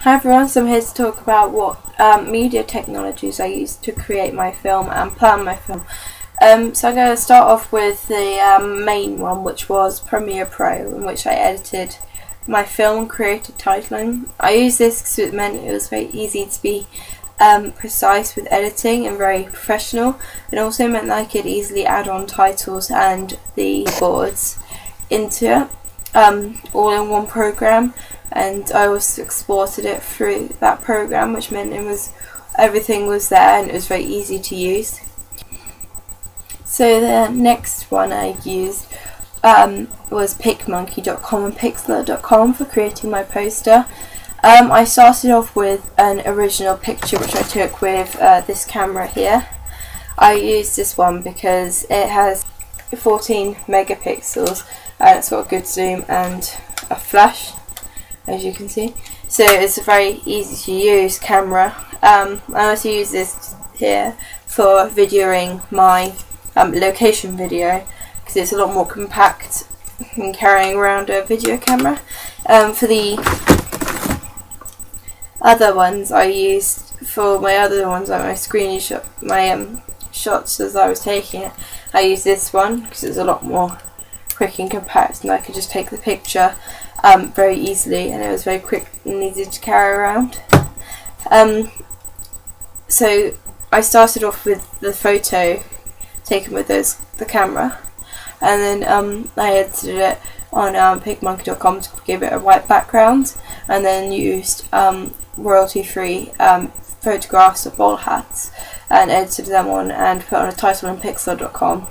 Hi everyone, so I'm here to talk about what media technologies I use to create my film and plan my film. So I'm going to start off with the main one, which was Premiere Pro, in which I edited my film and created titling. I used this because it meant it was very easy to be precise with editing and very professional. It also meant that I could easily add on titles and the boards into it all in one program. And I also exported it through that program, which meant everything was there and it was very easy to use. So the next one I used was picmonkey.com and pixlr.com for creating my poster. I started off with an original picture which I took with this camera here. I used this one because it has 14 megapixels and it's got a good zoom and a flash, as you can see. So it's a very easy to use camera. I also use this here for videoing my location video because it's a lot more compact than carrying around a video camera. For the other ones I used, for my other ones, like my screenshot, my shots as I was taking it, I used this one because it's a lot more quick and compact and I could just take the picture very easily, and it was very quick and easy to carry around. So I started off with the photo taken with the camera, and then I edited it on picmonkey.com to give it a white background, and then used royalty-free photographs of ball hats and edited them on and put on a title on pixlr.com.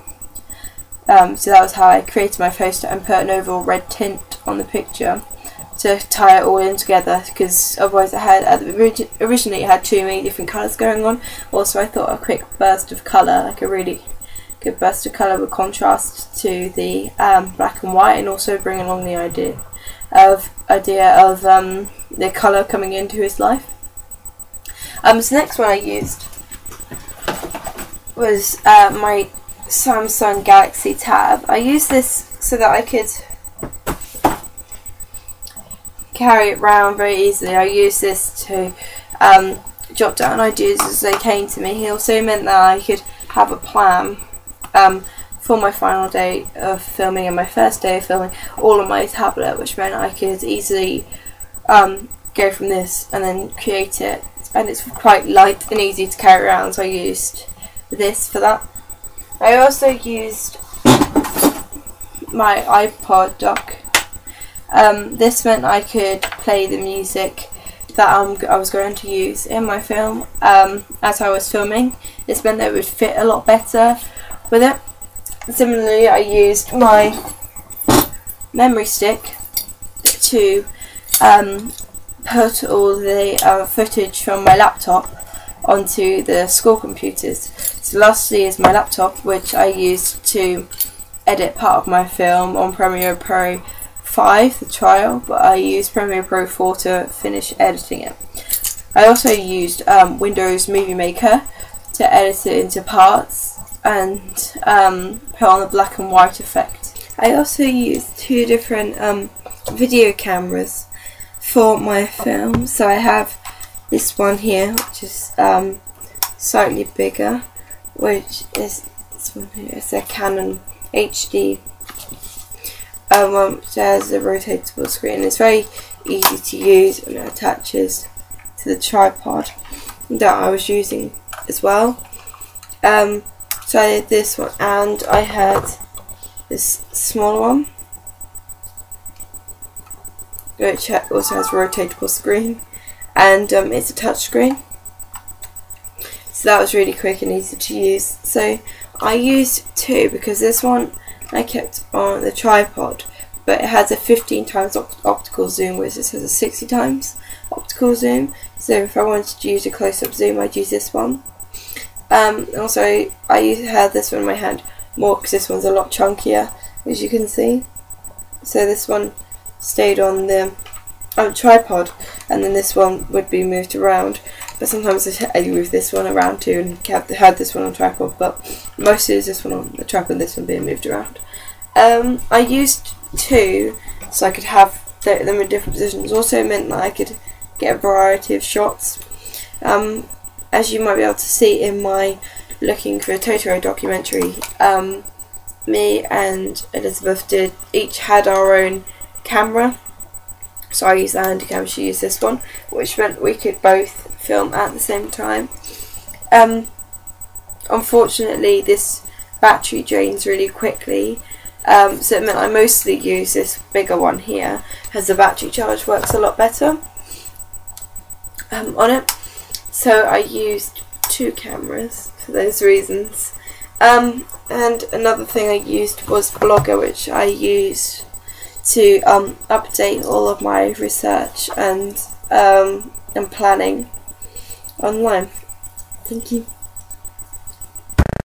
So that was how I created my poster and put an overall red tint on the picture to tie it all in together, because otherwise originally it had too many different colours going on. Also I thought a quick burst of colour, like a really good burst of colour, would contrast to the black and white and also bring along the idea of the colour coming into his life. So the next one I used was my Samsung Galaxy Tab. I used this so that I could carry it around very easily. I used this to jot down ideas as they came to me. It also meant that I could have a plan for my final day of filming and my first day of filming all on my tablet, which meant I could easily go from this and then create it. And it's quite light and easy to carry around, so I used this for that. I also used my iPod dock. This meant I could play the music that I was going to use in my film as I was filming. This meant that it would fit a lot better with it. Similarly, I used my memory stick to put all the footage from my laptop onto the school computers. So lastly is my laptop, which I used to edit part of my film on Premiere Pro 5, the trial, but I used Premiere Pro 4 to finish editing it. I also used Windows Movie Maker to edit it into parts and put on the black and white effect. I also used two different video cameras for my film. So I have this one here, which is slightly bigger, which is this one here. It's a Canon HD one, which has a rotatable screen. It's very easy to use and it attaches to the tripod that I was using as well. So I did this one, and I had this smaller one, which also has a rotatable screen, and it's a touch screen. So that was really quick and easy to use. So I used two because this one I kept on the tripod, but it has a 15 times optical zoom, whereas this has a 60 times optical zoom. So if I wanted to use a close-up zoom, I'd use this one. Also, I had this one in my hand more because this one's a lot chunkier, as you can see. So this one stayed on the tripod, and then this one would be moved around. But sometimes I move this one around too, and had this one on tripod. But mostly it's this one on the tripod, this one being moved around. I used two so I could have them in different positions. Also meant that I could get a variety of shots. As you might be able to see in my Looking for a Totoro documentary, me and Elizabeth each had our own camera. So I used the Handycam, she used this one, which meant we could both film at the same time. Unfortunately, this battery drains really quickly, so it meant I mostly use this bigger one here, as the battery charge works a lot better on it. So I used 2 cameras for those reasons. And another thing I used was Blogger, which I used to update all of my research and planning online. Thank you.